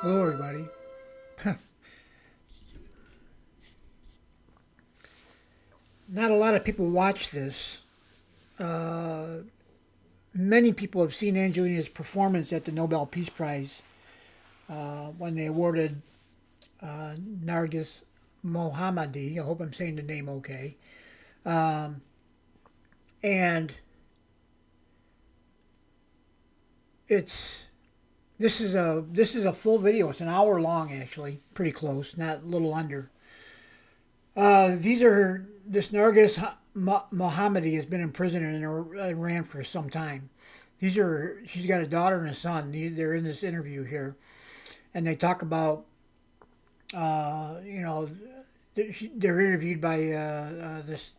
Hello, everybody. Not a lot of people watch this. Uh, Many people have seen Angelina's performance at the Nobel Peace Prize when they awarded Nargis Mohammadi. I hope I'm saying the name okay. Um, and it's this is a full video. It's an hour long, actually, pretty close, not a little under. These are this Nargis Mohammadi has been in prison in Iran for some time. She's got a daughter and a son. They're in this interview here, and they talk about you know they're interviewed by this,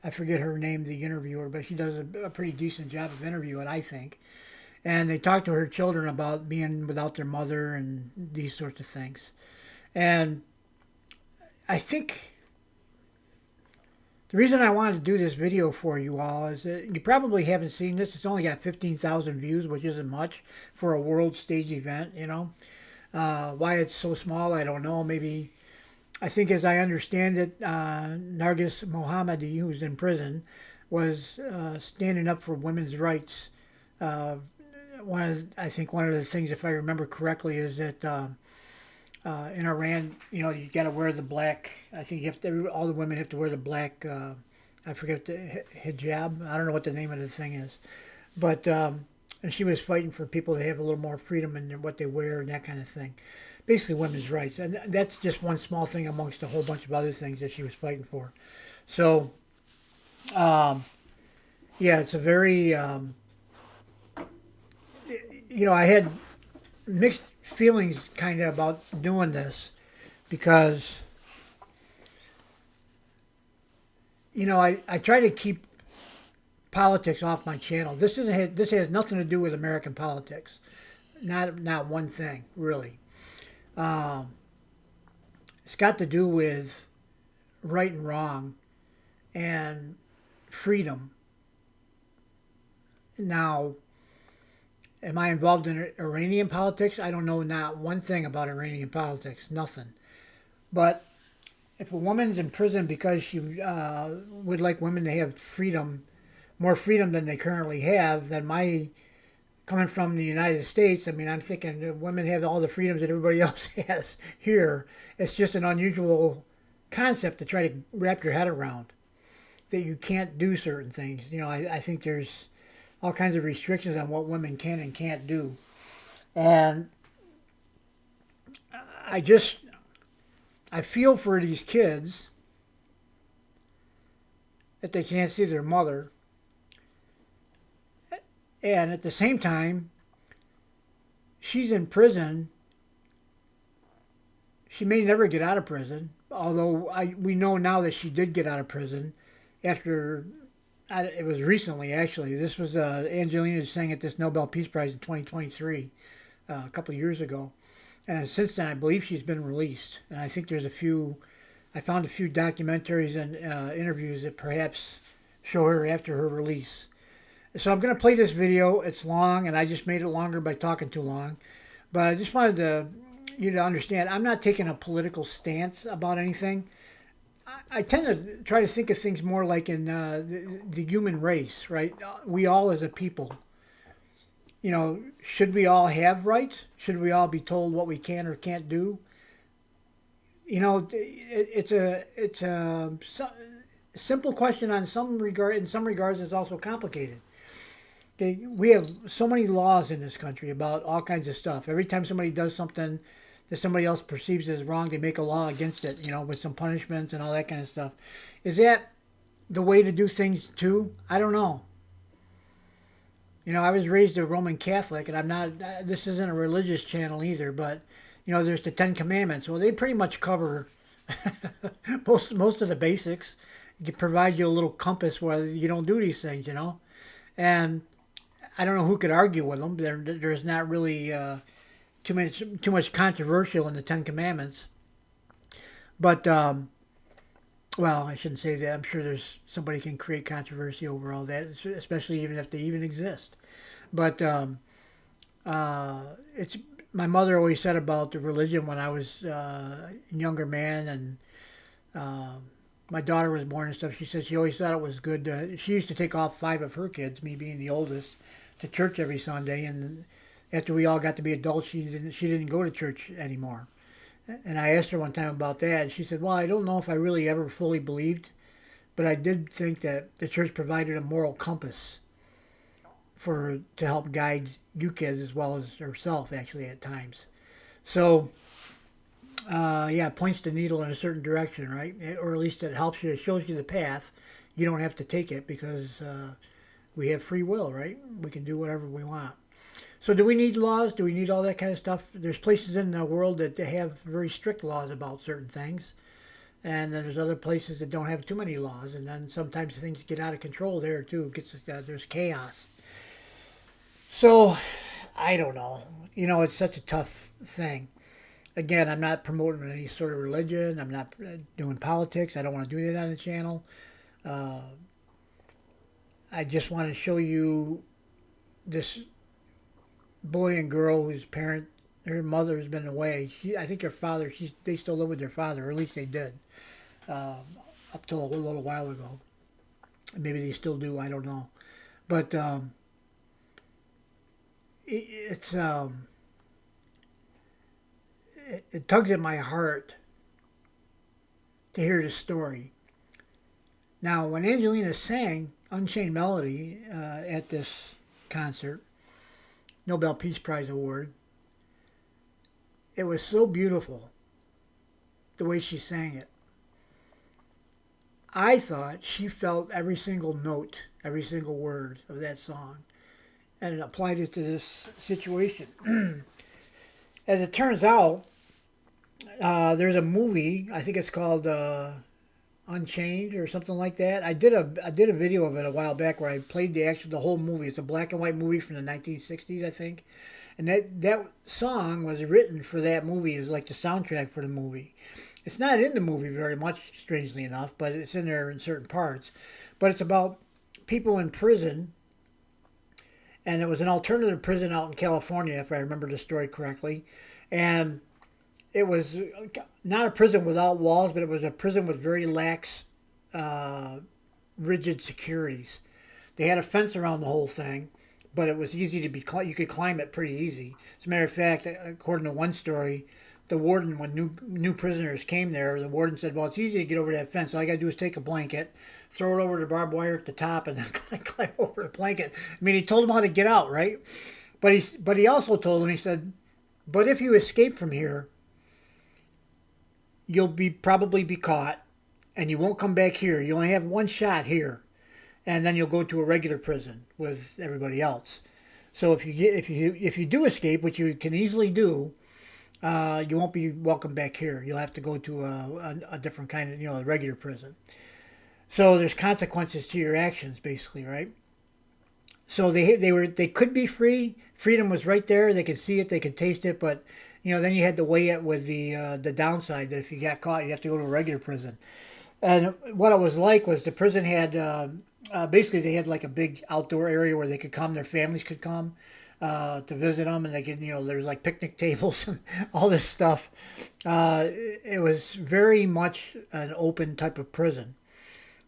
I forget her name, the interviewer, but she does a pretty decent job of interviewing, I think. And they talk to her children about being without their mother and these sorts of things. And I think the reason I wanted to do this video for you all is that you probably haven't seen this. It's only got 15,000 views, which isn't much for a world stage event, you know. Why it's so small, I don't know. Maybe, I think as I understand it, Nargis Mohammadi, who's in prison, was standing up for women's rights. Uh, I think one of the things, if I remember correctly, is that in Iran, you know, you got to wear the black. I think all the women have to wear the black. I forget the hijab. I don't know what the name of the thing is, but and she was fighting for people to have a little more freedom in what they wear and that kind of thing. Basically, women's rights, and that's just one small thing amongst a whole bunch of other things that she was fighting for. So, um, yeah, it's a very, I had mixed feelings kind of about doing this because I try to keep politics off my channel. This has nothing to do with American politics. Not one thing really. Um, it's got to do with right and wrong and freedom. Now, am I involved in Iranian politics? I don't know not one thing about Iranian politics. Nothing. But if a woman's in prison because she would like women to have freedom, more freedom than they currently have, then coming from the United States, I mean, I'm thinking that women have all the freedoms that everybody else has here. It's just an unusual concept to try to wrap your head around, that you can't do certain things. I think there's all kinds of restrictions on what women can and can't do. And I just, I feel for these kids that they can't see their mother. And at the same time, she's in prison. She may never get out of prison, although we know now that she did get out of prison after, it was recently actually. This was Angelina sang at this Nobel Peace Prize in 2023, a couple of years ago. And since then, I believe she's been released. And I think I found a few documentaries and interviews that perhaps show her after her release. So I'm going to play this video. It's long, and I just made it longer by talking too long. But I just wanted you to understand, I'm not taking a political stance about anything. I tend to try to think of things more like in the human race, right? We all as a people, should we all have rights? Should we all be told what we can or can't do? It's a simple question on some regard. In some regards, it's also complicated. We have so many laws in this country about all kinds of stuff. Every time somebody does something that somebody else perceives as wrong, they make a law against it, with some punishments and all that kind of stuff. Is that the way to do things too? I don't know. I was raised a Roman Catholic, and I'm not. This isn't a religious channel either, but there's the Ten Commandments. Well, they pretty much cover most of the basics. It provide you a little compass where you don't do these things, and I don't know who could argue with them. There's not really too much controversial in the Ten Commandments. But well, I shouldn't say that. I'm sure there's somebody can create controversy over all that, especially even if they even exist. But it's my mother always said about the religion when I was a younger man, and my daughter was born and stuff. She said she always thought it was good. She used to take all five of her kids, me being the oldest, to church every Sunday. And after we all got to be adults, she didn't go to church anymore. And I asked her one time about that, and she said, "Well, I don't know if I really ever fully believed, but I did think that the church provided a moral compass for to help guide you kids as well as herself, actually, at times." So yeah, it points the needle in a certain direction, right? Or at least it helps you, it shows you the path. You don't have to take it because we have free will, right? We can do whatever we want. So do we need laws? Do we need all that kind of stuff? There's places in the world that they have very strict laws about certain things. And then there's other places that don't have too many laws. And then sometimes things get out of control there too. There's chaos. So I don't know. It's such a tough thing. Again, I'm not promoting any sort of religion. I'm not doing politics. I don't want to do that on the channel. Uh, I just want to show you this boy and girl whose her mother has been away. I think her father, they still live with their father, or at least they did, up till a little while ago. Maybe they still do. I don't know. But it's it tugs at my heart to hear this story. Now, when Angelina sang Unchained Melody at this concert, Nobel Peace Prize Award, it was so beautiful the way she sang it. I thought she felt every single note, every single word of that song, and applied it to this situation. As it turns out, there's a movie, I think it's called Unchained or something like that. I did a video of it a while back where I played the whole movie. It's a black and white movie from the 1960s, I think. And that song was written for that movie as like the soundtrack for the movie. It's not in the movie very much, strangely enough, but it's in there in certain parts. But it's about people in prison, and it was an alternative prison out in California, if I remember the story correctly. And it was not a prison without walls, but it was a prison with very lax, rigid securities. They had a fence around the whole thing, but it was easy to be. You could climb it pretty easy. As a matter of fact, according to one story, the warden, when new prisoners came there, the warden said, "Well, it's easy to get over that fence. All I got to do is take a blanket, throw it over the barbed wire at the top, and then climb over the blanket." I mean, he told them how to get out, right? But he also told them, he said, "But if you escape from here, you'll probably be caught, and you won't come back here. You only have one shot here, and then you'll go to a regular prison with everybody else. So if you do escape, which you can easily do, you won't be welcome back here. You'll have to go to a different kind of a regular prison. So there's consequences to your actions, basically, right? So they could be free. Freedom was right there. They could see it. They could taste it, but." Then you had to weigh it with the downside that if you got caught, you have to go to a regular prison. And what it was like was the prison had basically they had like a big outdoor area where they could come, their families could come to visit them, and they could there's like picnic tables and all this stuff. It was very much an open type of prison,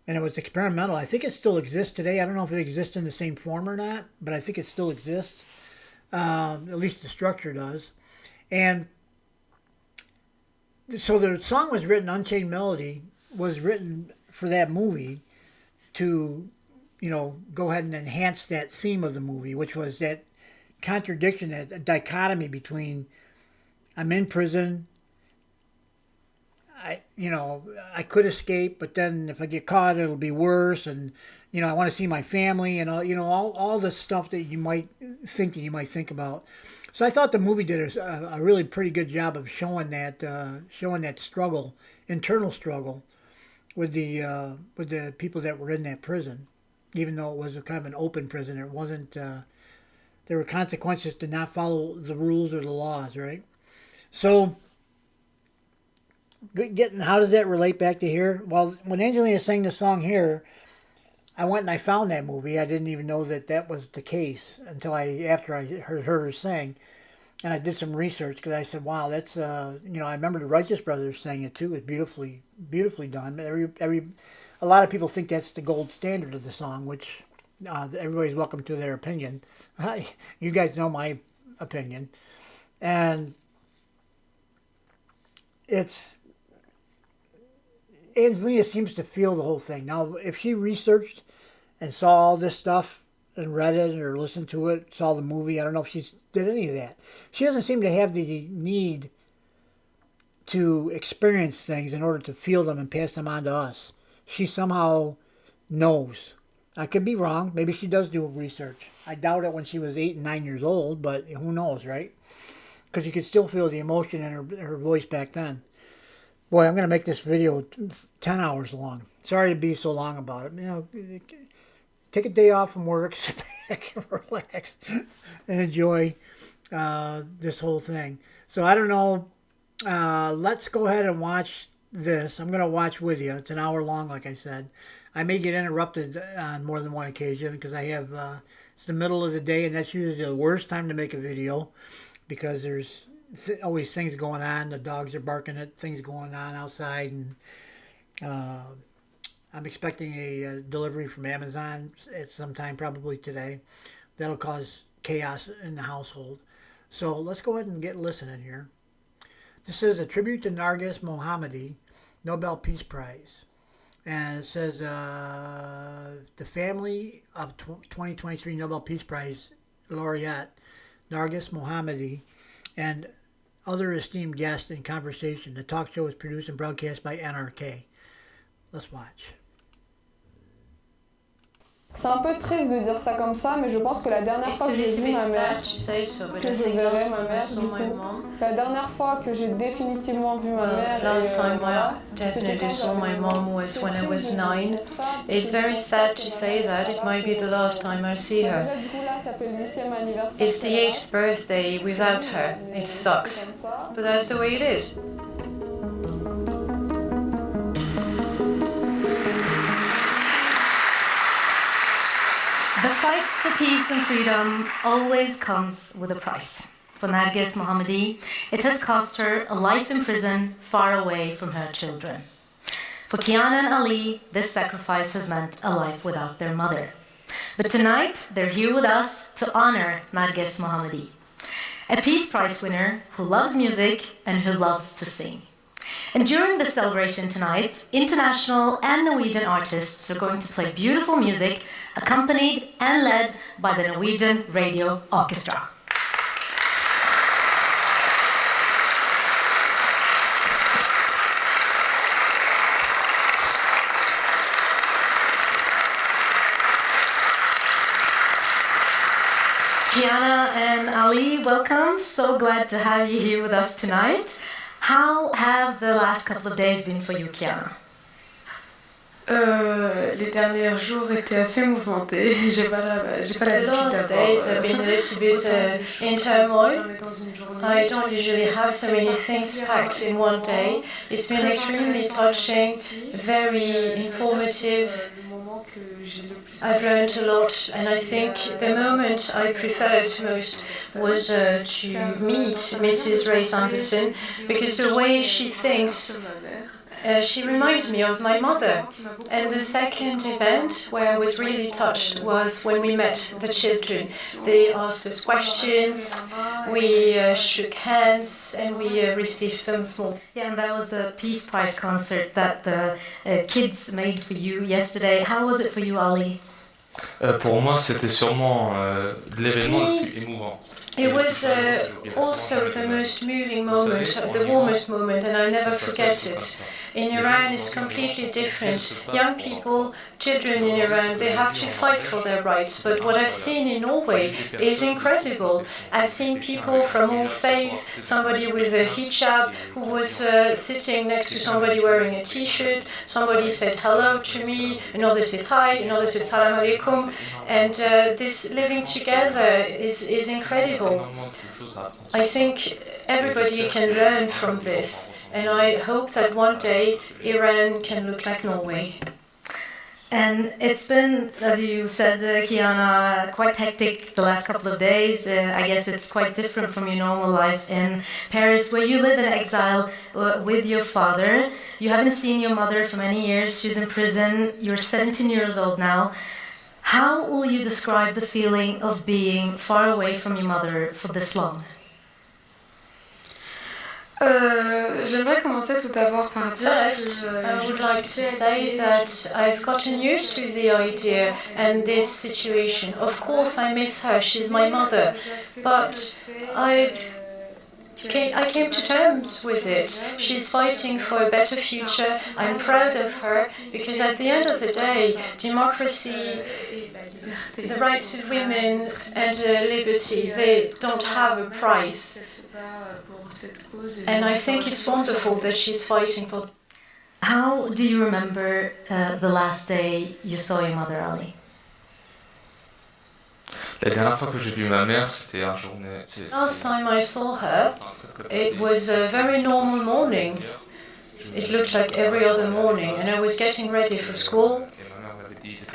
and it was experimental. I think it still exists today. I don't know if it exists in the same form or not, but I think it still exists. At least the structure does. And so the song was written, Unchained Melody was written for that movie to, go ahead and enhance that theme of the movie, which was that contradiction, that dichotomy between I'm in prison, I could escape, but then if I get caught, it'll be worse, and I want to see my family, and all the stuff that you might think about. So I thought the movie did a really pretty good job of showing that struggle, internal struggle, with the people that were in that prison, even though it was a kind of an open prison. It wasn't. There were consequences to not follow the rules or the laws, right? So, how does that relate back to here? Well, when Angelina sang the song here, I went and I found that movie. I didn't even know that was the case until after I heard her sing. and I did some research because I said, "Wow, that's I remember the Righteous Brothers saying it too. It's beautifully done. A lot of people think that's the gold standard of the song, which everybody's welcome to their opinion. You guys know my opinion, and it's Angelina seems to feel the whole thing. Now, if she researched and saw all this stuff and read it or listened to it, saw the movie, I don't know if she did any of that. She doesn't seem to have the need to experience things in order to feel them and pass them on to us. She somehow knows. I could be wrong. Maybe she does do research. I doubt it when she was 8 and 9 years old, but who knows, right? Because you could still feel the emotion in her voice back then. Boy, I'm going to make this video 10 hours long. Sorry to be so long about it. Take a day off from work, sit back and relax, and enjoy this whole thing. So I don't know. Let's go ahead and watch this. I'm going to watch with you. It's an hour long, like I said. I may get interrupted on more than one occasion because I have, it's the middle of the day, and that's usually the worst time to make a video because there's always things going on. The dogs are barking at things going on outside, and I'm expecting a delivery from Amazon at some time, probably today. That'll cause chaos in the household. So let's go ahead and get listening here. This is a tribute to Narges Mohammadi, Nobel Peace Prize. And it says the family of 2023 Nobel Peace Prize laureate, Narges Mohammadi, and other esteemed guests in conversation. The talk show is produced and broadcast by NRK. Let's watch. C'est un peu triste de dire ça comme ça, mais je pense que la dernière fois que j'ai vu ma mère, que je verrai ma mère, du coup, la dernière fois que j'ai définitivement vu ma mère, last time I definitely saw my mom was when I was 9. It's very sad to say that. It might be the last time I'll see her. It's the 8th birthday without her. It sucks, but that's the way it is. The fight for peace and freedom always comes with a price. For Narges Mohammadi, it has cost her a life in prison far away from her children. For Kiana and Ali, this sacrifice has meant a life without their mother. But tonight, they're here with us to honor Narges Mohammadi, a Peace Prize winner who loves music and who loves to sing. And during the celebration tonight, international and Norwegian artists are going to play beautiful music, accompanied and led by the Norwegian Radio Orchestra. Kiana and Ali, welcome. So glad to have you here with us tonight. How have the last couple of days been for you, Kiana? Les derniers jours étaient assez mouvementés. J'ai pas l'habitude The last days have been a little bit in turmoil. I don't usually have so many things packed in one day. It's been extremely touching, very informative. I've learned a lot, and I think the moment I preferred most was to meet Mrs. Ray Sanderson, because the way she thinks, she reminds me of my mother. And the second event where I was really touched was when we met the children. They asked us questions, we shook hands, and we received some small... Yeah, and that was the Peace Prize concert that the kids made for you yesterday. How was it for you, Ali? Pour moi, c'était sûrement l'événement le plus émouvant. It was also the most moving moment, the warmest moment, and I'll never forget it. In Iran, it's completely different. Young people, children in Iran, they have to fight for their rights. But what I've seen in Norway is incredible. I've seen people from all faiths, somebody with a hijab who was sitting next to somebody wearing a t-shirt. Somebody said hello to me, another said hi, another said salam alaikum. And this living together is incredible. I think everybody can learn from this, and I hope that one day Iran can look like Norway. And it's been, as you said, Kiana, quite hectic the last couple of days. I guess it's quite different from your normal life in Paris, where you live in exile with your father. You haven't seen your mother for many years. She's in prison. You're 17 years old now. How will you describe the feeling of being far away from your mother for this long? J'aimerais commencer tout d'abord par dire First, I would like to say that I've gotten used to the idea and this situation. Of course, I miss her, she's my mother, but I came to terms with it. She's fighting for a better future. I'm proud of her because at the end of the day, democracy, the rights of women and liberty, they don't have a price. And I think it's wonderful that she's fighting for. How do you remember the last day you saw your mother, Ali? La dernière fois que j'ai vu ma mère, c'était un journée. Last time I saw her, it was a very normal morning. It looked like every other morning, and I was getting ready for school.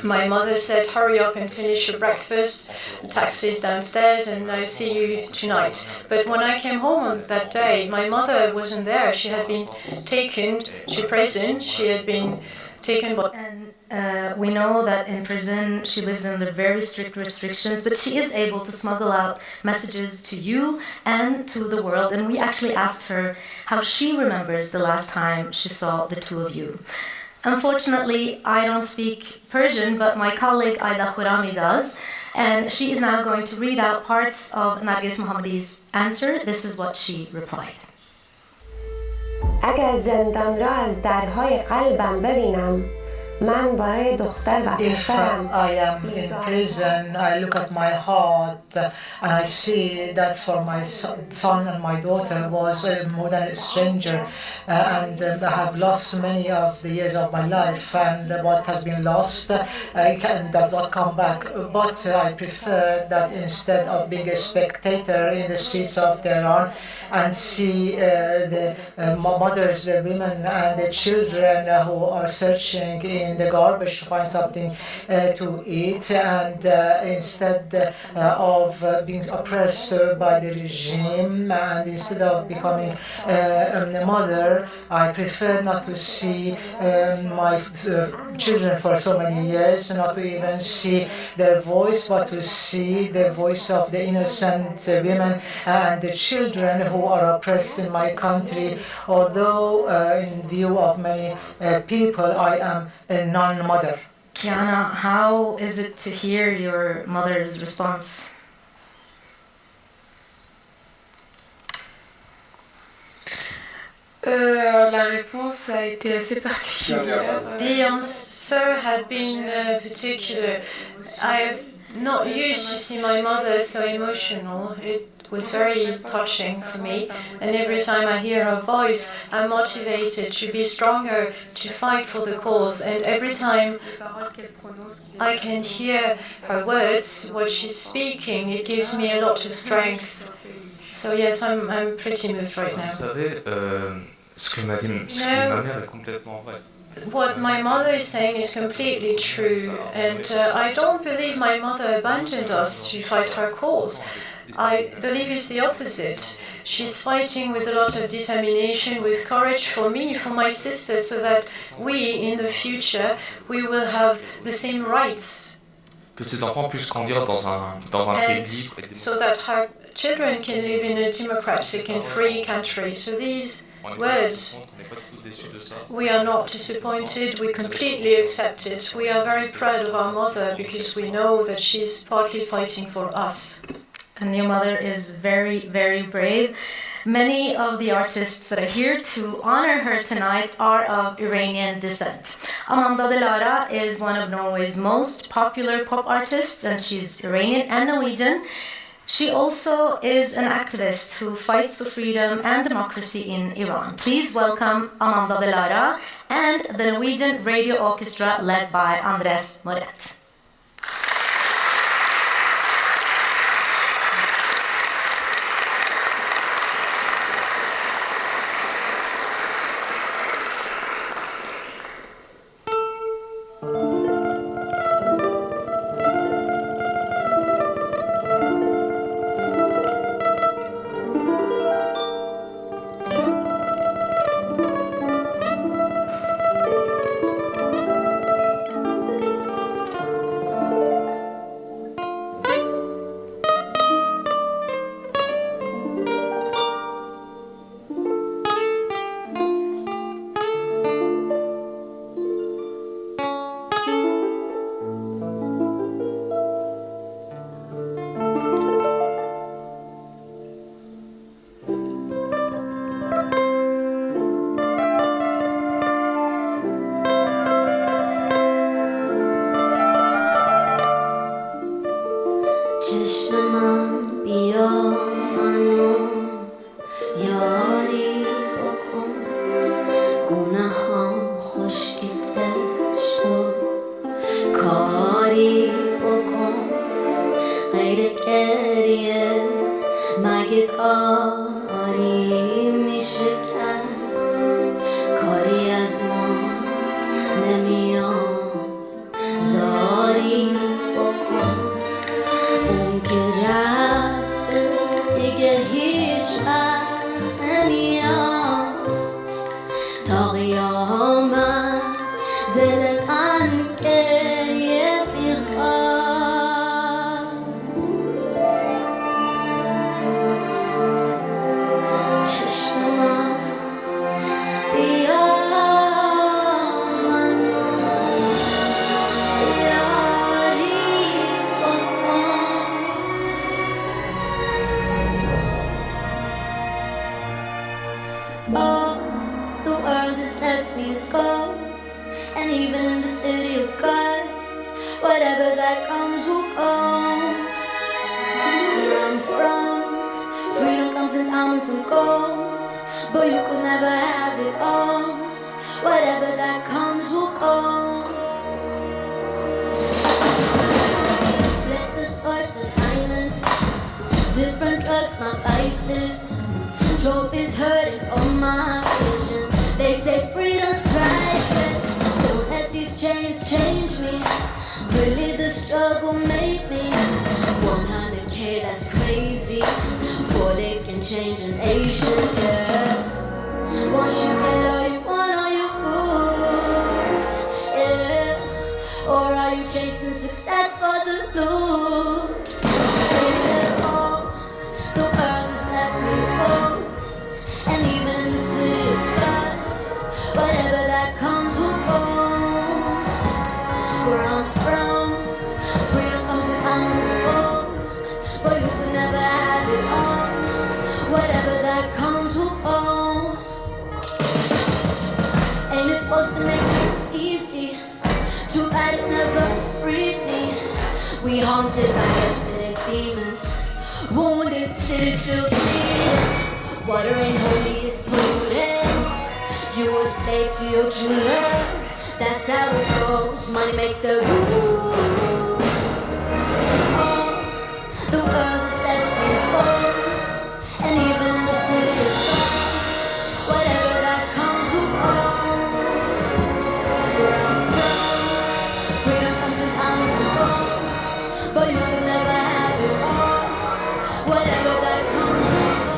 My mother said, hurry up and finish your breakfast, the taxi's downstairs, and I'll see you tonight. But when I came home on that day, my mother wasn't there. She had been taken to prison. She had been taken by... And we know that in prison she lives under very strict restrictions, but she is able to smuggle out messages to you and to the world. And we actually asked her how she remembers the last time she saw the two of you. Unfortunately, I don't speak Persian, but my colleague Aida Khurami does, and she is now going to read out parts of Narges Mohammadi's answer. This is what she replied. اگر زندان را از درهای قلبم ببینم من برای دختر و If پسرم I am in prison, I look at my heart and I see that for my son and my daughter was more than a stranger and I have lost many of the years of my life, and what has been lost does not come back. But I prefer that instead of being a spectator in the streets of Tehran and see the mothers, the women and the children who are searching in the garbage to find something to eat, and instead of being oppressed by the regime, and instead of becoming a mother, I prefer not to see my children for so many years, not to even see their voice, but to see the voice of the innocent women and the children who are oppressed in my country. Although in view of many people, I am a non-mother. Kiana, how is it to hear your mother's response? La réponse a été assez particulière. The answer had been particular. I've not used to see my mother so emotional. It was very touching for me, and every time I hear her voice, I'm motivated to be stronger, to fight for the cause, and every time I can hear her words, what she's speaking, it gives me a lot of strength. So yes, I'm pretty moved right now. Vous savez, ce que m'a dit ma mère est complètement vrai. What my mother is saying is completely true, and I don't believe my mother abandoned us to fight her cause. I believe it's the opposite. She's fighting with a lot of determination, with courage for me, for my sister, so that we, in the future, we will have the same rights. Que ces enfants puissent grandir dans un pays libre et so that her children can live in a democratic and free country. So these words, we are not disappointed, we completely accept it. We are very proud of our mother because we know that she's partly fighting for us. And your mother is very, very brave. Many of the artists that are here to honor her tonight are of Iranian descent. Amanda Delara is one of Norway's most popular pop artists, and she's Iranian and Norwegian. She also is an activist who fights for freedom and democracy in Iran. Please welcome Amanda Delara and the Norwegian Radio Orchestra led by Andres Moret. خونه هم خشکید عشق کاری بکن غیر گریه مگه کاری میشه کرد کاری از ما نمیاد زاری بکن اون که رفته دیگه هیچ وقت نمیاد تا قیامت دل من گریه میخواد چشم من بیا منو یاری بکن Oh, the world has left me as ghost and even in the city of God whatever that comes will go where I'm from freedom comes in diamonds and gold but you could never have it all whatever that comes will go bless the source of diamonds different drugs my vices trophies hurting all my visions they say freedom's priceless don't let these chains change me really the struggle made me 100k that's crazy 4 days can change a nation yeah once you get all you want are you good yeah or are you chasing success for the lose yeah oh the world has left me as ghosts and even in the city of God whatever that comes will go where I'm from freedom comes in diamonds and gold but you could never have it all whatever that comes will go ain't it supposed to make it easy too bad it never freed me we haunted by yesterday's demons wounded city still bleeding water ain't holy it's polluted you a slave to your true love that's how it goes money make the rules oh the world has left me as ghosts and even in the city of God whatever that comes will go where I'm from freedom comes in diamonds and gold but you can never have it all whatever that comes will go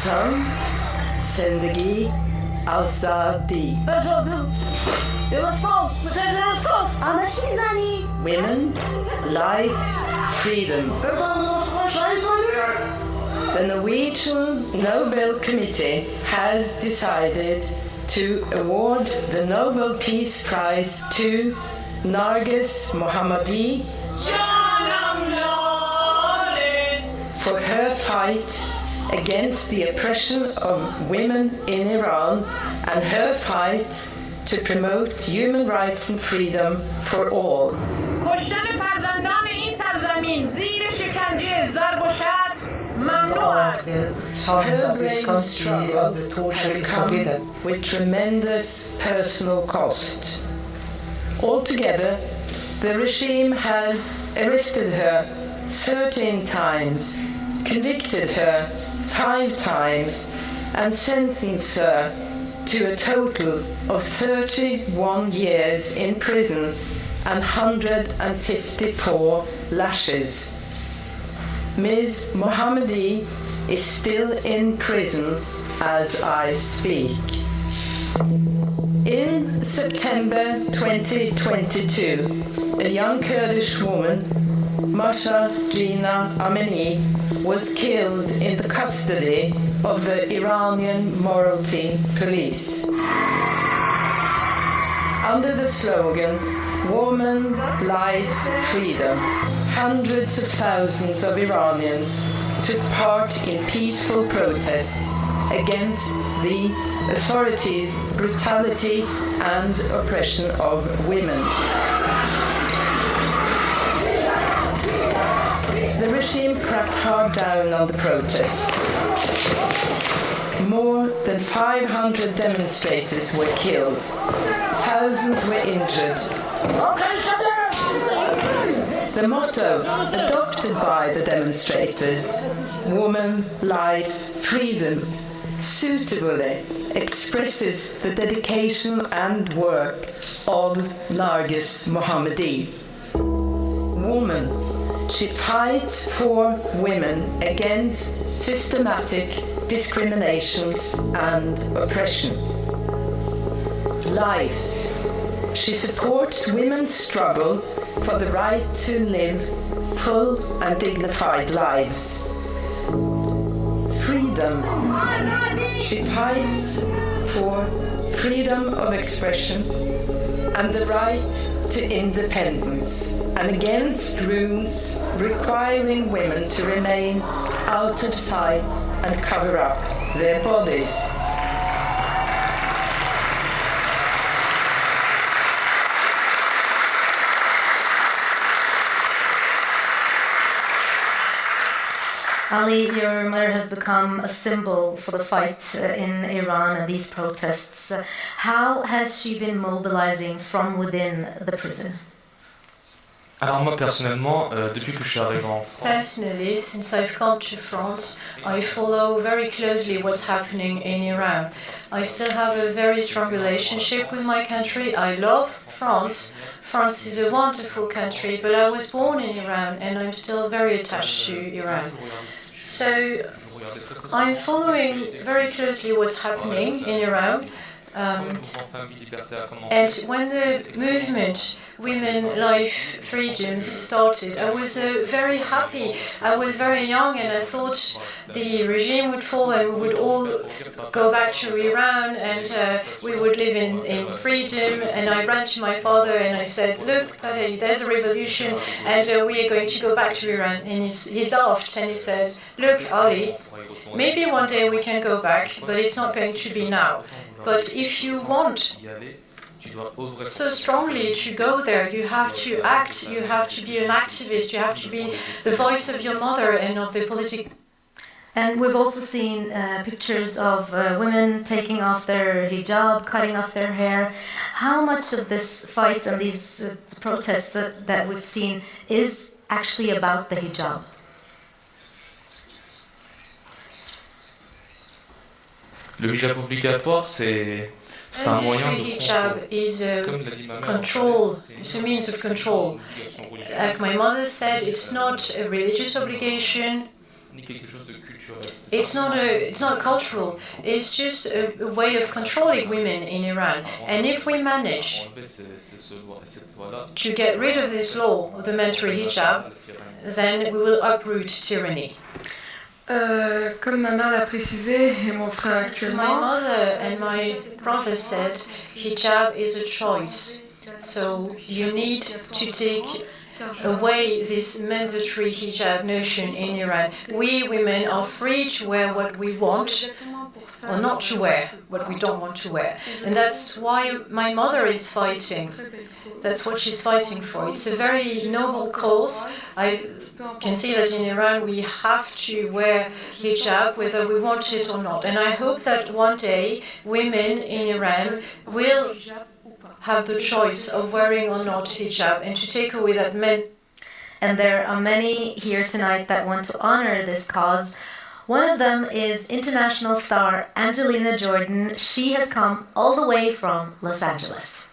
Son, زندگی آزادی آنا چی میزنی؟ Women, life, freedom. The Norwegian Nobel Committee has decided to award the Nobel Peace Prize to Narges Mohammadi for her fight against the oppression of women in Iran and her fight to promote human rights and freedom for all. کشتن فرزندان این سرزمین زیر شکنجه ضرب و شتم ممنوع است. Her brave struggle has come with tremendous personal cost. Altogether, the regime has arrested her 13 times, convicted her 5 times, and sentenced her to a total of 31 years in prison and 154 lashes. Ms. Mohammadi is still in prison as I speak. In September 2022, a young Kurdish woman, Angelina was killed in the custody of the Iranian morality police. Under the slogan, Woman, Life, Freedom, hundreds of thousands of Iranians took part in peaceful protests against the authorities' brutality and oppression of women. The regime cracked hard down on the protests. More than 500 demonstrators were killed. Thousands were injured. The motto adopted by the demonstrators, "Woman, Life, Freedom," suitably expresses the dedication and work of Narges Mohammadi. Woman, she fights for women against systematic discrimination and oppression. Life, she supports women's struggle for the right to live full and dignified lives. Freedom, she fights for freedom of expression and the right to independence, and against rules requiring women to remain out of sight and cover up their bodies. Ali, your mother has become a symbol for the fight in Iran and these protests. How has she been mobilizing from within the prison? Alors moi personnellement, depuis que je suis arrivé en France, Personally, since I've come to France, I follow very closely what's happening in Iran. I still have a very strong relationship with my country. I love France. France is a wonderful country, but I was born in Iran and I'm still very attached to Iran. So I'm following very closely what's happening in Iran. And when the movement Women, Life, Freedoms started, I was very happy. I was very young and I thought the regime would fall and we would all go back to Iran and we would live in freedom. And I ran to my father and I said, look, Daddy, there's a revolution and we are going to go back to Iran. And he laughed and he said, look, Ali, maybe one day we can go back, but it's not going to be now. But if you want so strongly to go there, you have to act, you have to be an activist, you have to be the voice of your mother and of the political. And we've also seen pictures of women taking off their hijab, cutting off their hair. How much of this fight and these protests that we've seen is actually about the hijab? Le hijab obligatoire, c'est un moyen de hijab is a control, it's a means of control. Like my mother said, it's not a religious obligation. It's not cultural. It's just a way of controlling women in Iran. And if we manage to get rid of this law of the mandatory hijab, then we will uproot tyranny. Comme ma mère l'a précisé et mon frère actuellement, my mother and my brother said, hijab is a choice. So you need to take away this mandatory hijab notion in Iran. We women are free to wear what we want or not to wear what we don't want to wear. And that's why my mother is fighting. That's what she's fighting for. It's a very noble cause. I can see that in Iran we have to wear hijab whether we want it or not. And I hope that one day women in Iran will have the choice of wearing or not hijab and to take away that men. And there are many here tonight that want to honor this cause. One of them is international star Angelina Jordan. She has come all the way from Los Angeles.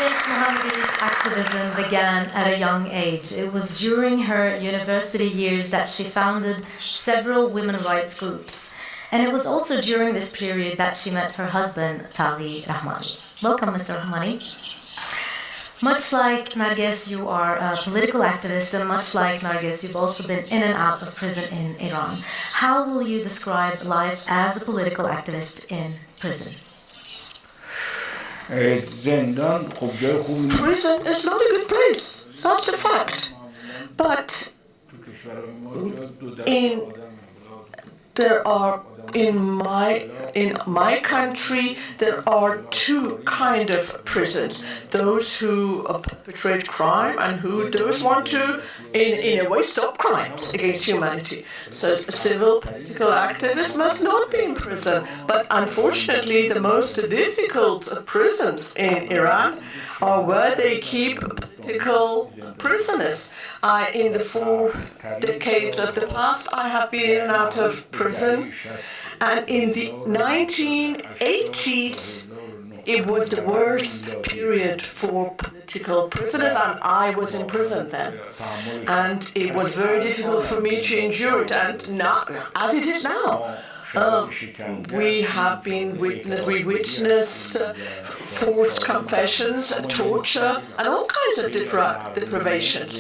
Narges Mohammadi's activism began at a young age. It was during her university years that she founded several women's rights groups. And it was also during this period that she met her husband, Taghi Rahmani. Welcome, Mr. Rahmani. Much like Narges, you are a political activist, and much like Narges, you've also been in and out of prison in Iran. How will you describe life as a political activist in prison? Prison is not a good place. That's a fact. But in my country, there are two kind of prisons: those who perpetrate crime and those want to, in a way, stop crimes against humanity. So civil political activists must not be in prison. But unfortunately, the most difficult prisons in Iran are where they keep political prisoners. In the 4 decades of the past, I have been in and out of prison. And in the 1980s, it was the worst period for political prisoners, and I was in prison then. And it was very difficult for me to endure it, and now, as it is now. We witnessed forced confessions, torture, and all kinds of deprivations.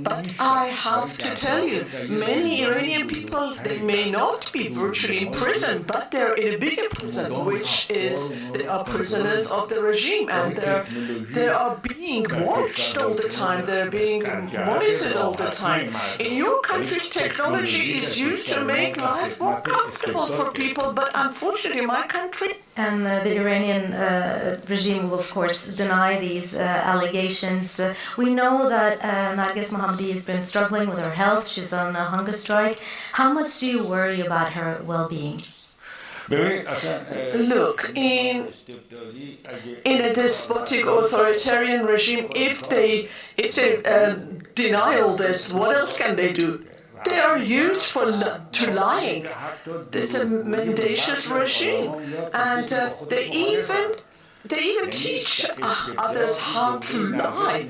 But I have to tell you, many Iranian people, they may not be virtually in prison, but they're in a bigger prison, which is they are prisoners of the regime, and they are being watched all the time. They're being monitored all the time. In your country's technology is used to make life more comfortable for people, but unfortunately in my country... And the Iranian regime will, of course, deny these allegations. We know that Narges Mohammadi has been struggling with her health. She's on a hunger strike. How much do you worry about her well-being? Look, in a despotic authoritarian regime, if they deny all this, what else can they do? They are used to lying. It's a mendacious regime, and they even teach others how to lie.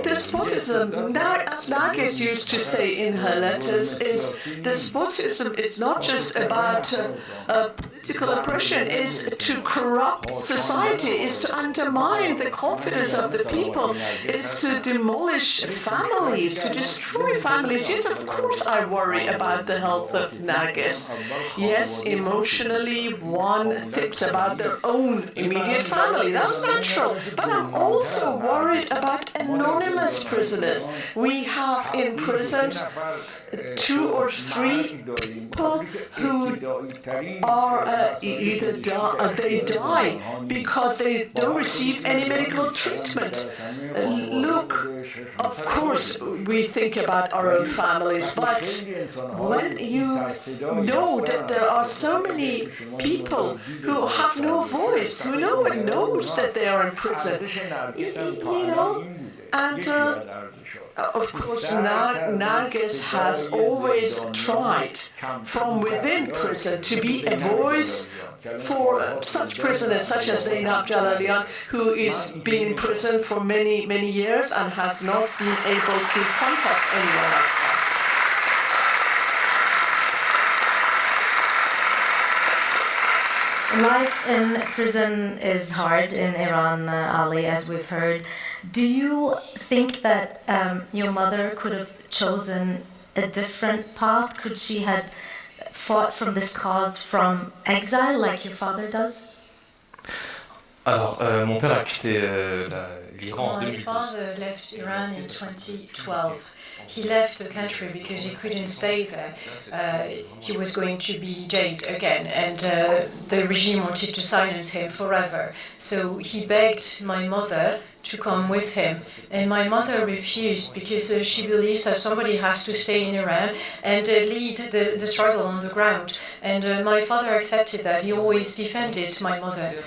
Despotism, as Narges used to say in her letters, despotism is not just about political oppression, it's to corrupt society, it's to undermine the confidence of the people, it's to demolish families, to destroy families. Yes, of course I worry about the health of Narges. Yes, emotionally one thinks about their own immediate family, that's natural. But I'm also worried about anonymous prisoners. We have in prison 2 or 3 people who are either they die because they don't receive any medical treatment. Look, of course we think about our own families, but when you know that there are so many people who have no voice, who no one knows that they are in prison, you know, and of course, Narges has always tried from within prison to be a voice for such prisoners such as Zainab Jalalian, who is been in prison for many, many years and has not been able to contact anyone else. Life in prison is hard in Iran, Ali, as we've heard. Do you think that your mother could have chosen a different path? Could she have fought from this cause from exile like your father does? Alors, mon père a quitté l'Iran en 2012. My father left Iran in 2012. He left the country because he couldn't stay there. He was going to be jailed again, and the regime wanted to silence him forever. So he begged my mother to come with him, and my mother refused because she believes that somebody has to stay in Iran and lead the struggle on the ground. And my father accepted that. He always defended my mother.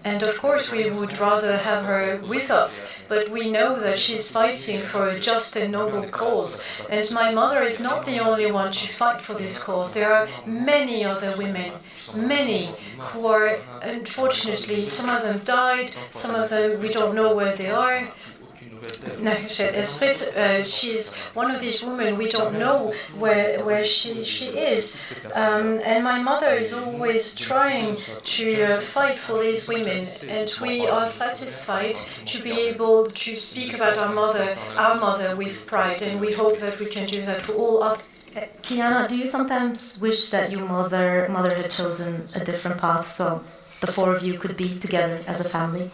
And of course, we would rather have her with us, but we know that she's fighting for a just and noble cause. And my mother is not the only one to fight for this cause. There are many other women, many, who are, unfortunately, some of them died, some of them we don't know where they are. No, she's one of these women we don't know where she is. And my mother is always trying to fight for these women, and we are satisfied to be able to speak about our mother with pride, and we hope that we can do that for all other. Kiana, do you sometimes wish that your mother had chosen a different path so the four of you could be together as a family?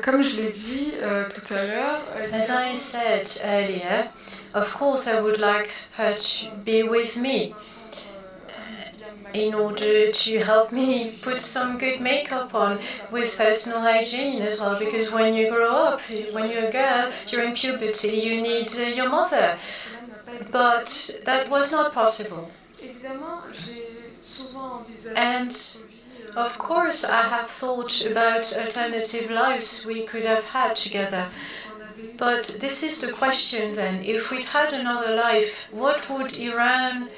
Comme je l'ai dit tout à l'heure, as I said earlier, of course I would like her to be with me in order to help me put some good makeup on with personal hygiene as well, because when you grow up, when you're a girl, during puberty, you need your mother. But that was not possible. And of course, I have thought about alternative lives we could have had together. But this is the question then. If we'd had another life, what would Iran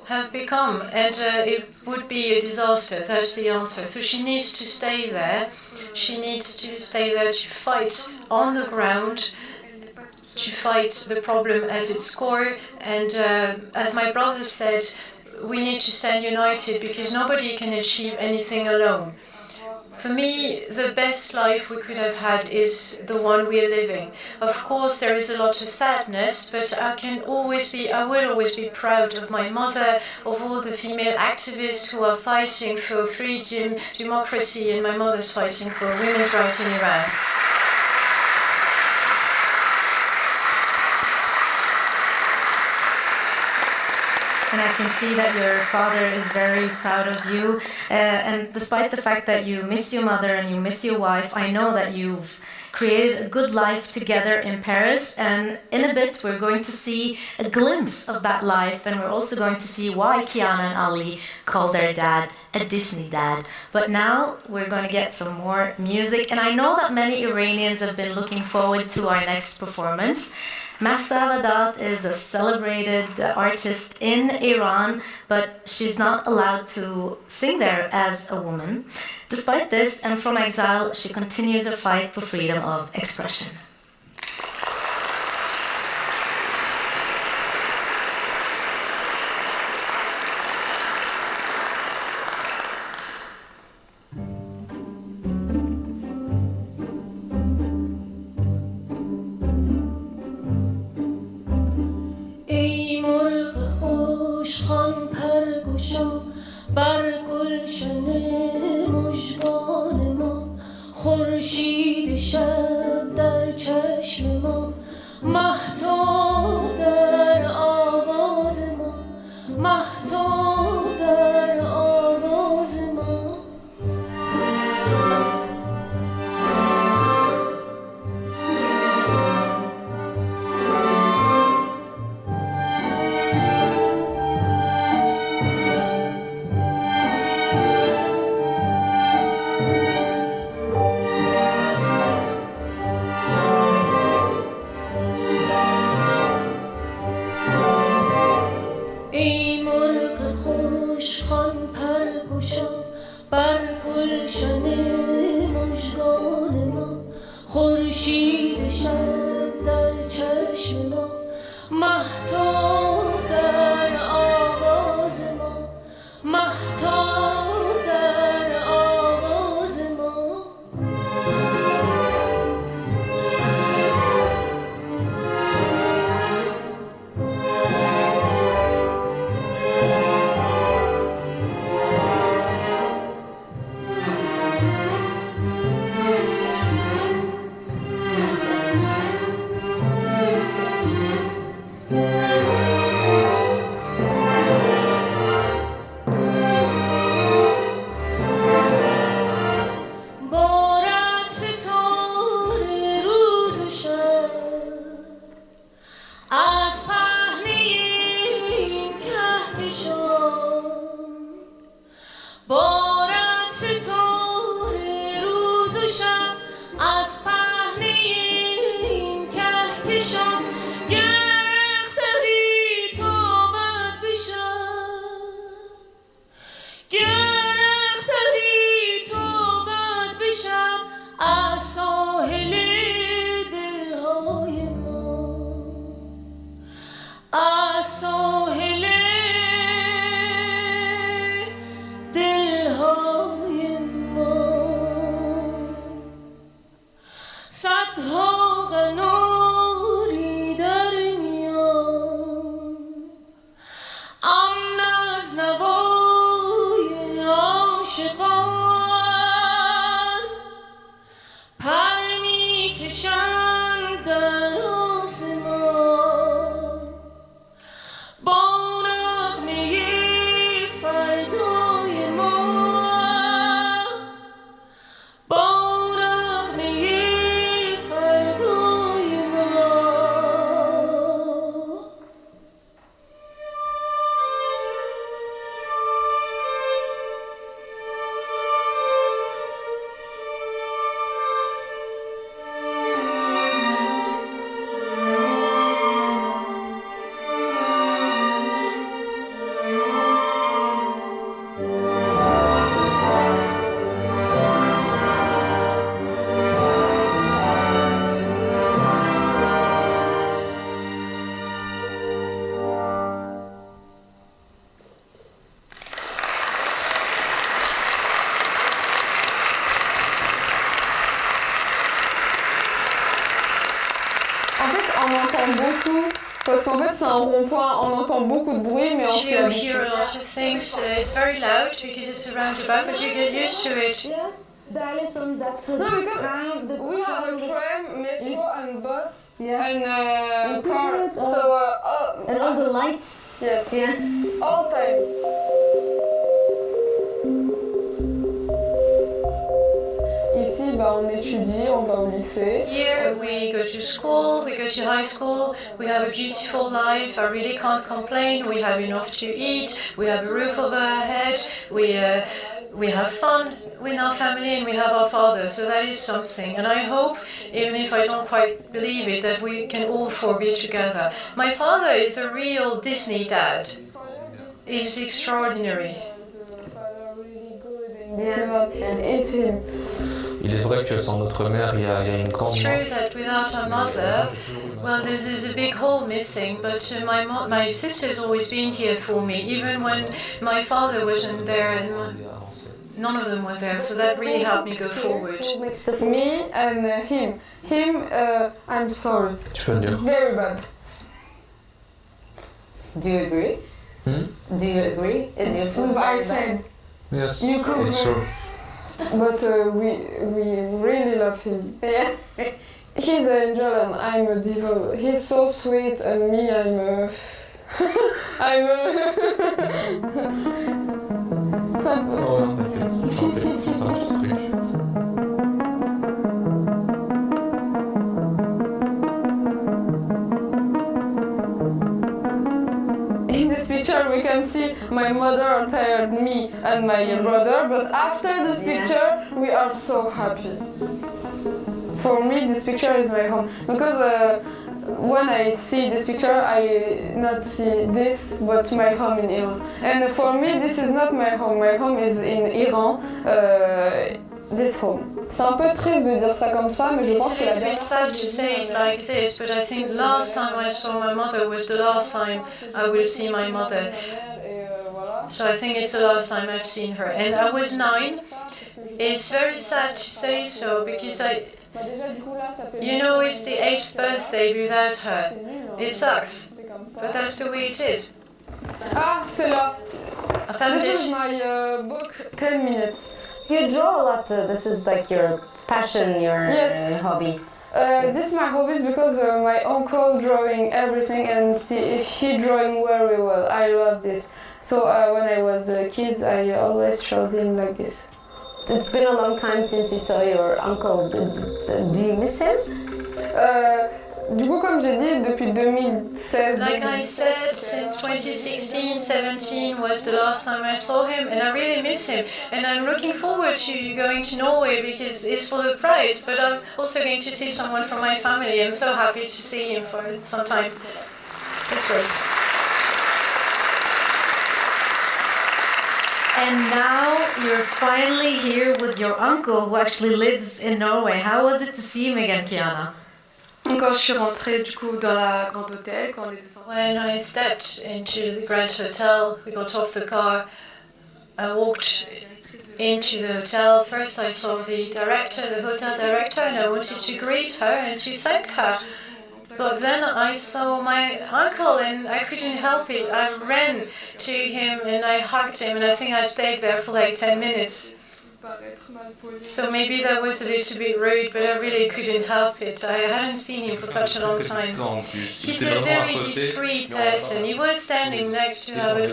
have become? And it would be a disaster. That's the answer. So she needs to stay there. She needs to stay there to fight on the ground, to fight the problem at its core. And as my brother said, we need to stand united because nobody can achieve anything alone. For me, the best life we could have had is the one we are living. Of course, there is a lot of sadness, but I will always be proud of my mother, of all the female activists who are fighting for freedom, democracy, and my mother's fighting for women's rights in Iran. And I can see that your father is very proud of you. And despite the fact that you miss your mother and you miss your wife, I know that you've created a good life together in Paris. And in a bit, we're going to see a glimpse of that life. And we're also going to see why Kiana and Ali called their dad a Disney dad. But now we're going to get some more music. And I know that many Iranians have been looking forward to our next performance. Mahsa Vadat is a celebrated artist in Iran, but she's not allowed to sing there as a woman. Despite this, and from exile, she continues her fight for freedom of expression. صدها قناری در میان امن از نوای عاشقان پر میکشند در آسمان با نغمه فردای ما با Parce qu'en fait, c'est un rond-point, on entend beaucoup de bruit, mais on s'y You habitue. hear a lot of things. It's very loud because it's a roundabout, but you get used to it. Yeah, there is some that No, because we have a tram, metro, and bus, and car. So, and all the lights. Yes. Yeah. All times. Ici, on étudie, on va au lycée. Here we go to school, we go to high school, we have a beautiful life, I really can't complain, we have enough to eat, we have a roof over our head, we have fun with our family and we have our father, so that is something. And I hope, even if I don't quite believe it, that we can all four be together. My father is a real Disney dad. He's extraordinary. Yeah. It's him. Il est vrai que sans notre mère, il y a une grande It's true that without our mother, well, there's a big hole missing, but my sister's always been here for me, even when my father wasn't there and none of them were there, so that really helped me go forward. Me and him. Him, I'm sorry. Tu peux le dire. Very bad. Do you agree? Do you agree? Is your food I very said. bad? Yes, You could. it's true. But we really love him. Yeah. He's an angel and I'm a devil. He's so sweet and me, I'm a... I'm a... Non, t'inquiète, c'est un petit truc. In this picture we can see my mother tired me and my brother, but after this picture we are so happy. For me this picture is my home, because when I see this picture I not see this but my home in Iran. And for me this is not my home is in Iran, this home. C'est un peu triste de dire ça comme ça, mais je pense que la It's a bit sad to say it like this, but I think the last time I saw my mother was the last time I will see my mother. So I think it's the last time I've seen her. And I was 9. It's very sad to say so, because you know, it's the 8th birthday without her. It sucks, but that's the way it is. Ah, c'est là. I found This is it. my book, 10 minutes. You draw a lot. This is like your passion, your hobby. This is my hobbies because my uncle drawing everything and he drawing very well. I love this. So when I was a kid, I always showed him like this. It's been a long time since you saw your uncle. Do you miss him? Du coup, comme j'ai dit, depuis 2016, Like I said, since 2016, 17 was the last time I saw him, and I really miss him. And I'm looking forward to going to Norway because it's for the prize, but I'm also going to see someone from my family. I'm so happy to see him for some time. It's great. And now you're finally here with your uncle who actually lives in Norway. How was it to see him again, Kiana? Quand je suis rentrée du coup dans la grande hôtel, quand on est descendu. When I stepped into the Grand Hotel, we got off the car, I walked into the hotel. First I saw the hotel director, and I wanted to greet her and to thank her. But then I saw my uncle and I couldn't help it. I ran to him and I hugged him, and I think I stayed there for like 10 minutes. So maybe that was a little bit rude, but I really couldn't help it. I hadn't seen him for such a long time. He's a very discreet person. He was standing next to her, but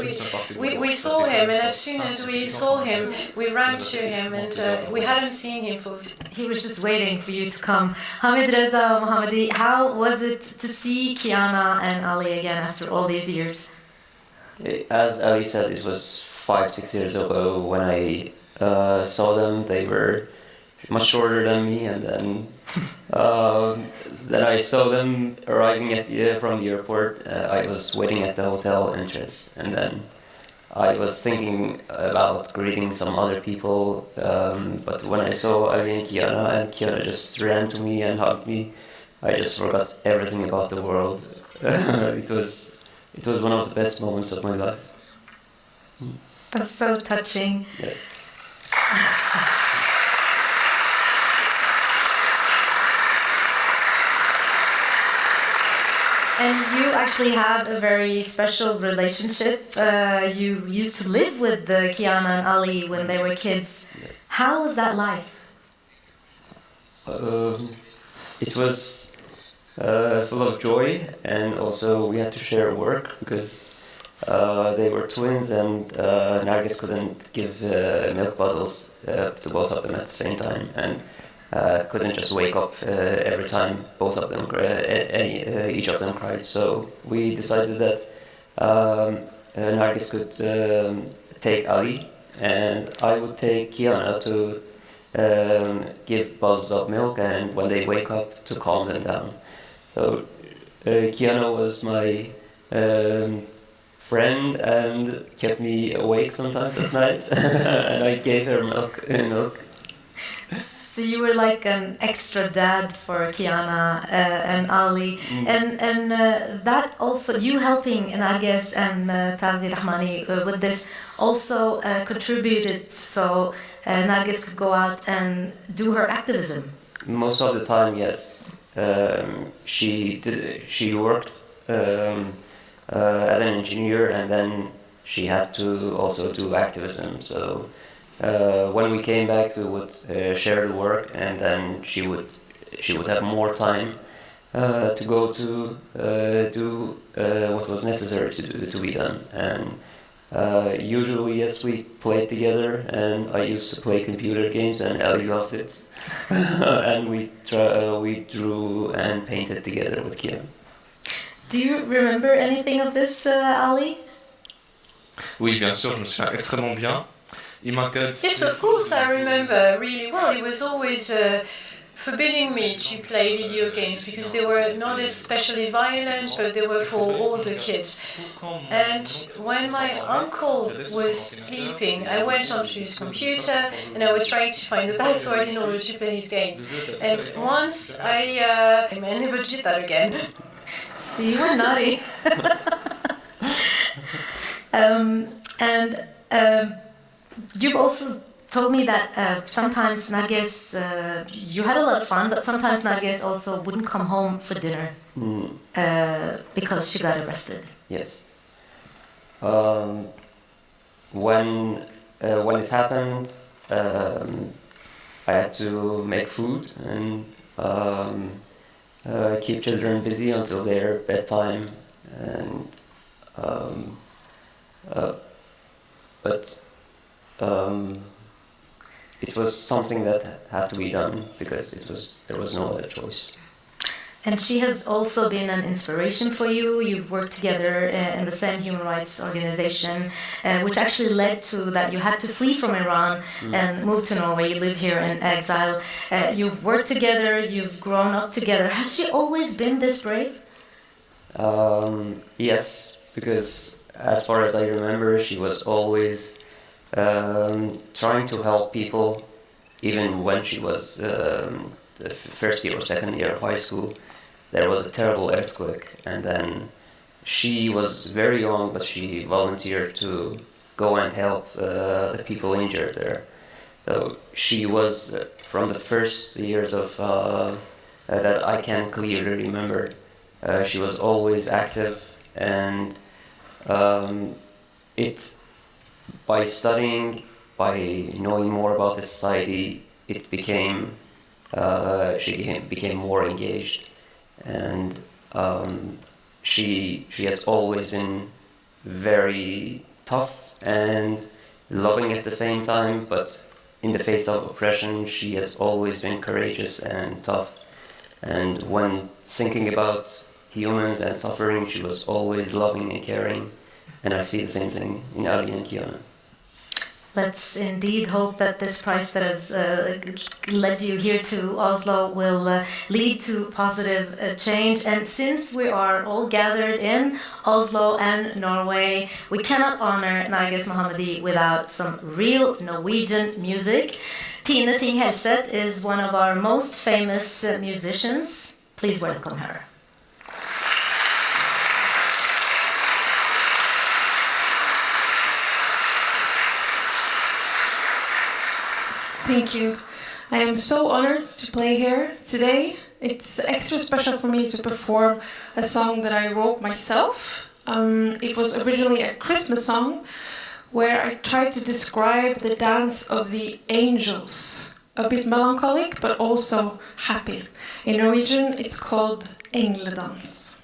we saw him, and as soon as we saw him, we ran to him, and we hadn't seen him for... He was just waiting for you to come. Hamid Reza Mohammadi, how was it to see Kiana and Ali again after all these years? As Ali said, it was 5-6 years ago when I saw them. They were much shorter than me, and then I saw them arriving from the airport. I was waiting at the hotel entrance, and then I was thinking about greeting some other people, but when I saw Ali and Kiana just ran to me and hugged me, I just forgot everything about the world. It was one of the best moments of my life. That's so touching. Yes. And you actually have a very special relationship. You used to live with Kiana and Ali when they were kids. How was that life? It was full of joy, and also we had to share work because they were twins, and Nargis couldn't give milk bottles to both of them at the same time, and couldn't just wake up every time both of them each of them cried. So we decided that Nargis could take Ali, and I would take Kiana to give bottles of milk, and when they wake up, to calm them down. So Kiana was my friend and kept me awake sometimes at night, and I gave her milk. So you were like an extra dad for Kiana and Ali, and that also, you helping Nargis and Taghi Rahmani with this also contributed so Nargis could go out and do her activism. Most of the time, yes. She worked as an engineer, and then she had to also do activism. So when we came back, we would share the work, and then she would have more time to go to do what was necessary to be done. And usually, yes, we played together, and I used to play computer games, and Ellie loved it. And we drew and painted together with Kian. Do you remember anything of this, Ali? Oui, bien sûr, je me souviens extrêmement bien. Yes, of course, I remember really well. He was always forbidding me to play video games because they were not especially violent, but they were for older kids. And when my uncle was sleeping, I went onto his computer and I was trying to find the password in order to play his games. And once I never did that again. See, you were naughty. You've also told me that sometimes Nargis, you had a lot of fun, but sometimes Nargis also wouldn't come home for dinner because she got arrested. Yes. When it happened, I had to make food and keep children busy until their bedtime, and but it was something that had to be done because there was no other choice. And she has also been an inspiration for you. You've worked together in the same human rights organization, which actually led to that you had to flee from Iran and move to Norway. You live here in exile. You've worked together, you've grown up together. Has she always been this brave? Yes, because as far as I remember, she was always trying to help people, even when she was the first year or second year of high school. There was a terrible earthquake, and then she was very young, but she volunteered to go and help the people injured there. So she was from the first years of that I can clearly remember. She was always active, and it by studying, by knowing more about the society, it became she became more engaged, and she has always been very tough and loving at the same time, but in the face of oppression, she has always been courageous and tough. And when thinking about humans and suffering, she was always loving and caring. And I see the same thing in Ali and Kiana. Let's indeed hope that this prize that has led you here to Oslo will lead to positive change. And since we are all gathered in Oslo and Norway, we cannot honor Narges Mohammadi without some real Norwegian music. Tine Ting Helseth is one of our most famous musicians. Please welcome her. Thank you. I am so honored to play here today. It's extra special for me to perform a song that I wrote myself. It was originally a Christmas song where I tried to describe the dance of the angels. A bit melancholic, but also happy. In Norwegian, it's called Engledans.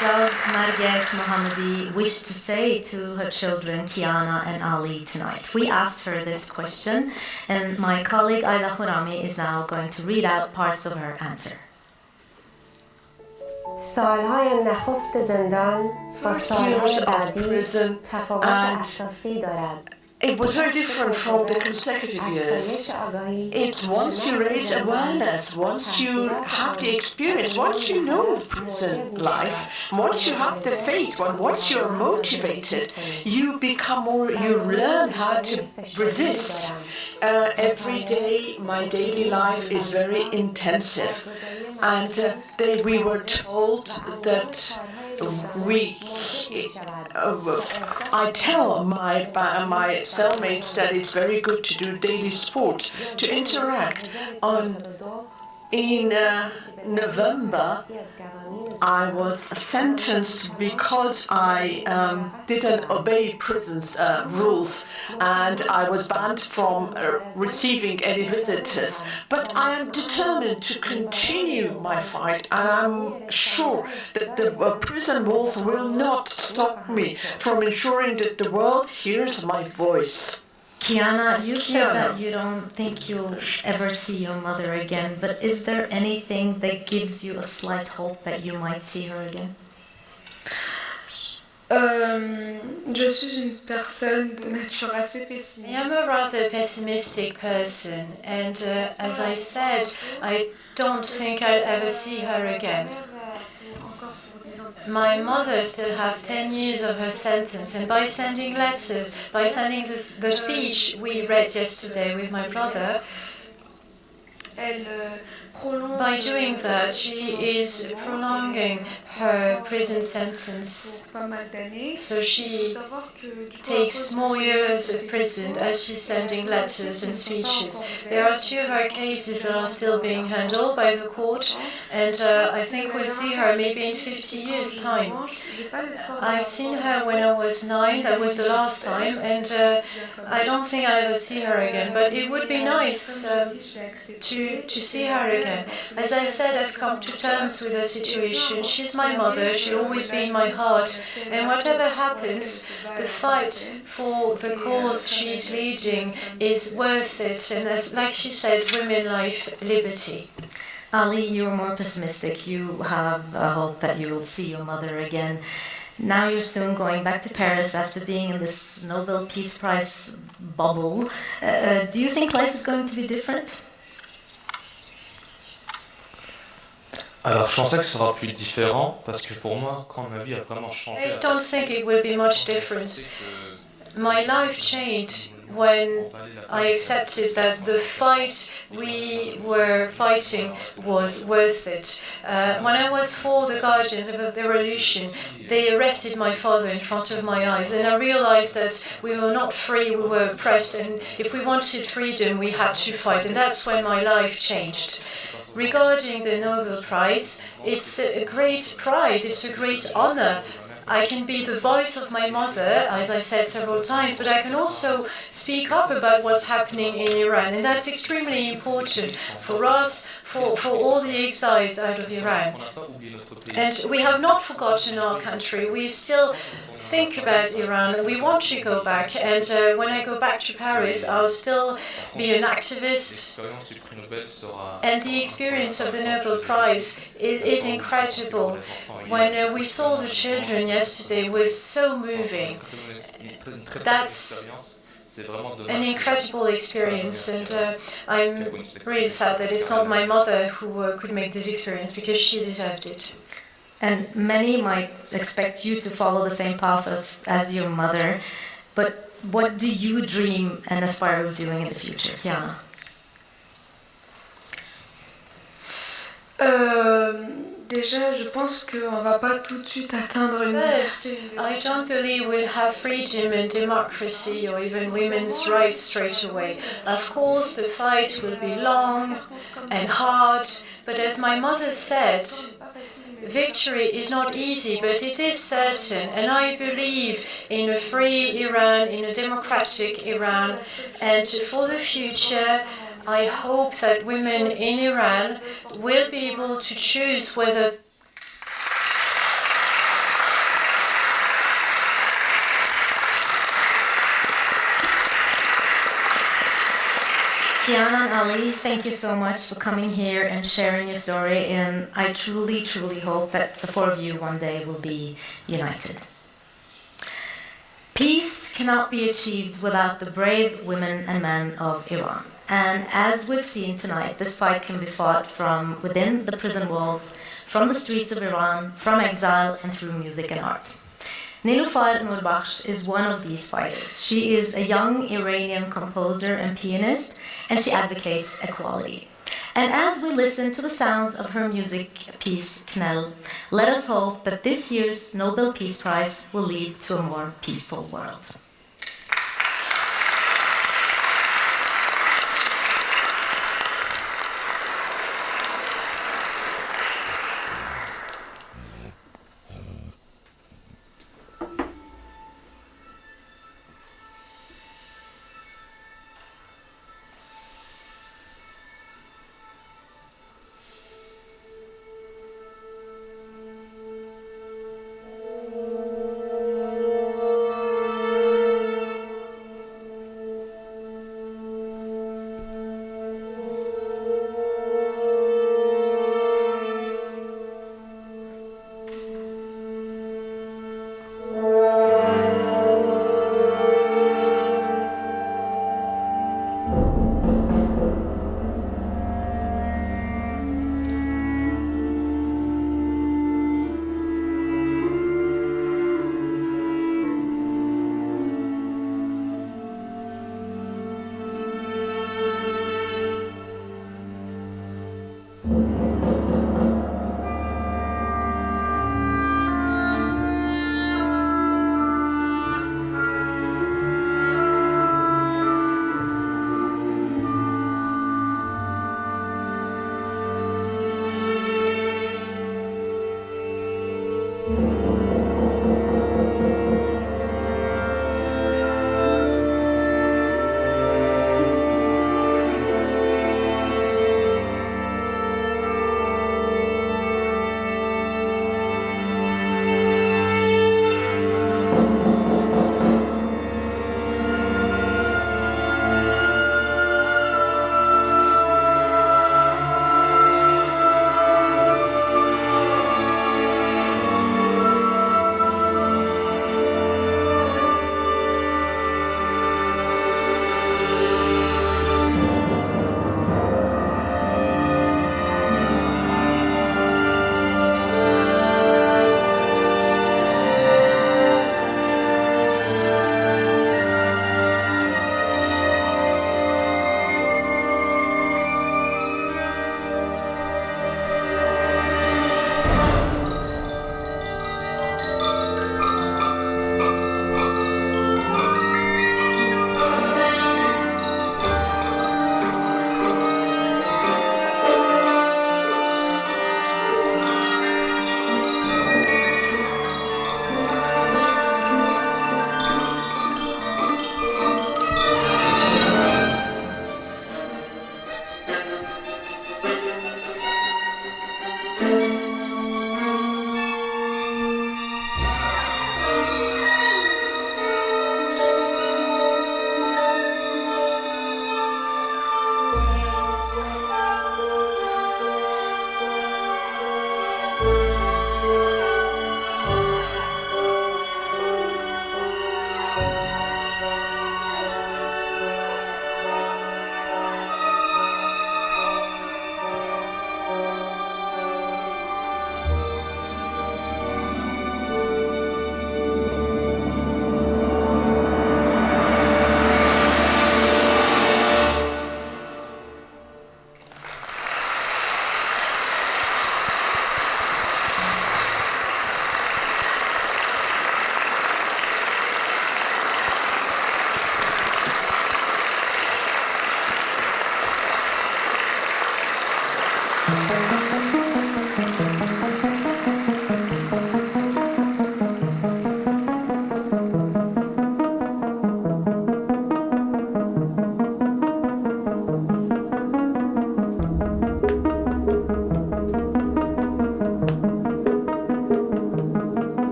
does Narges Mohammadi wish to say to her children, Kiana and Ali, tonight? We asked her this question, and my colleague Aida Khorami is now going to read out parts of her answer. سالهای نخست زندان با سالهای بعدی تفاوت اساسی دارد. It was very different from the consecutive years. It's once you raise awareness, once you have the experience, once you know prison life, once you have the faith, once you're motivated, you become more, you learn how to resist. Every day, my daily life is very intensive. And we were told that I tell my cellmates that it's very good to do daily sport, to interact. In November, I was sentenced because I didn't obey prison's rules, and I was banned from receiving any visitors. But I am determined to continue my fight, and I'm sure that the prison walls will not stop me from ensuring that the world hears my voice. Kiana, you said that you don't think you'll ever see your mother again, but is there anything that gives you a slight hope that you might see her again? Je suis une personne de nature assez pessimiste. I am a rather pessimistic person, and as I said, I don't think I'll ever see her again. My mother still have 10 years of her sentence, and by sending letters, by sending the speech we read yesterday with my brother, by doing that, she is prolonging her prison sentence. So she takes more years of prison as she's sending letters and speeches. There are 2 of her cases that are still being handled by the court, and I think we'll see her maybe in 50 years' time. I've seen her when I was 9, that was the last time, and I don't think I'll ever see her again, but it would be nice to see her again. As I said, I've come to terms with her situation. She's my mother, she'll always be in my heart, and whatever happens, the fight for the cause she's leading is worth it, and as, like she said, women, life, liberty. Ali, you're more pessimistic. You have a hope that you will see your mother again. Now you're soon going back to Paris after being in this Nobel Peace Prize bubble. Do you think life is going to be different? Alors je pensais que ce sera plus différent parce que pour moi, quand ma vie a vraiment changé. I don't think it will be much different. My life changed when I accepted that the fight we were fighting was worth it. When I was for the guardians of the revolution, they arrested my father in front of my eyes, and I realized that we were not free, we were oppressed, and if we wanted freedom, we had to fight, and that's when my life changed. Regarding the Nobel Prize, it's a great pride, it's a great honor. I can be the voice of my mother, as I said several times, but I can also speak up about what's happening in Iran, and that's extremely important for us, for all the exiles out of Iran. And we have not forgotten our country. We still think about Iran. We want to go back, and when I go back to Paris, I'll still be an activist. And the experience of the Nobel Prize is incredible. When we saw the children yesterday, it was so moving. That's an incredible experience, and I'm really sad that it's not my mother who could make this experience, because she deserved it. And many might expect you to follow the same path as your mother, but what do you dream and aspire of doing in the future, Kiana? Déjà, je pense qu'on va pas tout de suite atteindre une... First, I don't believe we'll have freedom and democracy or even women's rights straight away. Of course, the fight will be long and hard, but as my mother said, victory is not easy, but it is certain, and I believe in a free Iran, in a democratic Iran, and for the future, I hope that women in Iran will be able to choose whether Kiana and Ali, thank you so much for coming here and sharing your story. And I truly, truly hope that the four of you one day will be united. Peace cannot be achieved without the brave women and men of Iran. And as we've seen tonight, this fight can be fought from within the prison walls, from the streets of Iran, from exile, and through music and art. Nilufar Nurbakhsh is one of these fighters. She is a young Iranian composer and pianist, and she advocates equality. And as we listen to the sounds of her music piece, Knell, let us hope that this year's Nobel Peace Prize will lead to a more peaceful world.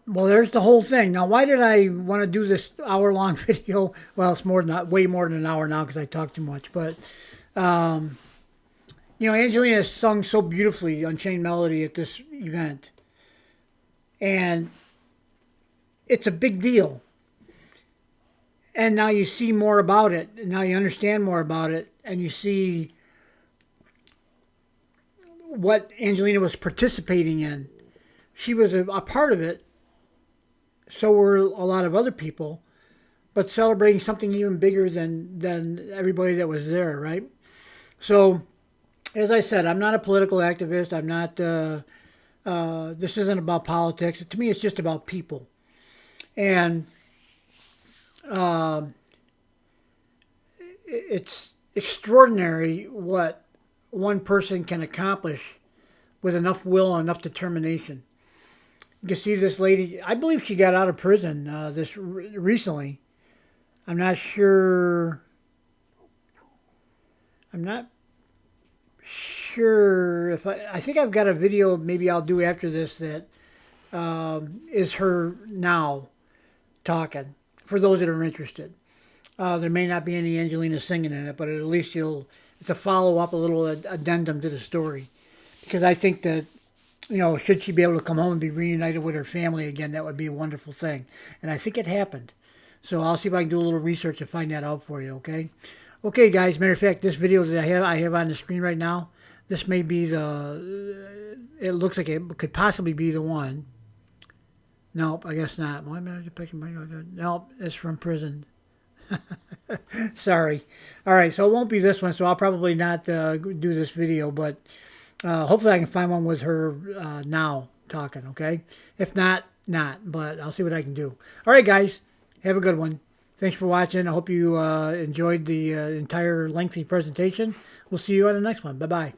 well, there's the whole thing. Now, why did I want to do this hour-long video? Well, it's more than that, way more than an hour now because I talk too much. But, you know, Angelina sung so beautifully Unchained Melody at this event. And it's a big deal. And now you see more about it. And now you understand more about it. And you see what Angelina was participating in. She was a part of it. So were a lot of other people. But celebrating something even bigger than everybody that was there, right? So, as I said, I'm not a political activist. I'm not... this isn't about politics. To me, it's just about people. And it's extraordinary what one person can accomplish with enough will and enough determination. You can see this lady, I believe she got out of prison recently. I'm not sure if I think I've got a video maybe I'll do after this that is her now talking, for those that are interested. There may not be any Angelina singing in it, but at least it's a follow-up, a little addendum to the story. Because I think that, you know, should she be able to come home and be reunited with her family again, that would be a wonderful thing. And I think it happened. So I'll see if I can do a little research to find that out for you, okay? Okay, guys, matter of fact, this video that I have on the screen right now, this may be it looks like it could possibly be the one. Nope, I guess not. Nope, it's from prison. Sorry. All right, so it won't be this one, so I'll probably not do this video, but hopefully I can find one with her now talking, okay? If not, but I'll see what I can do. All right, guys, have a good one. Thanks for watching. I hope you enjoyed the entire lengthy presentation. We'll see you on the next one. Bye-bye.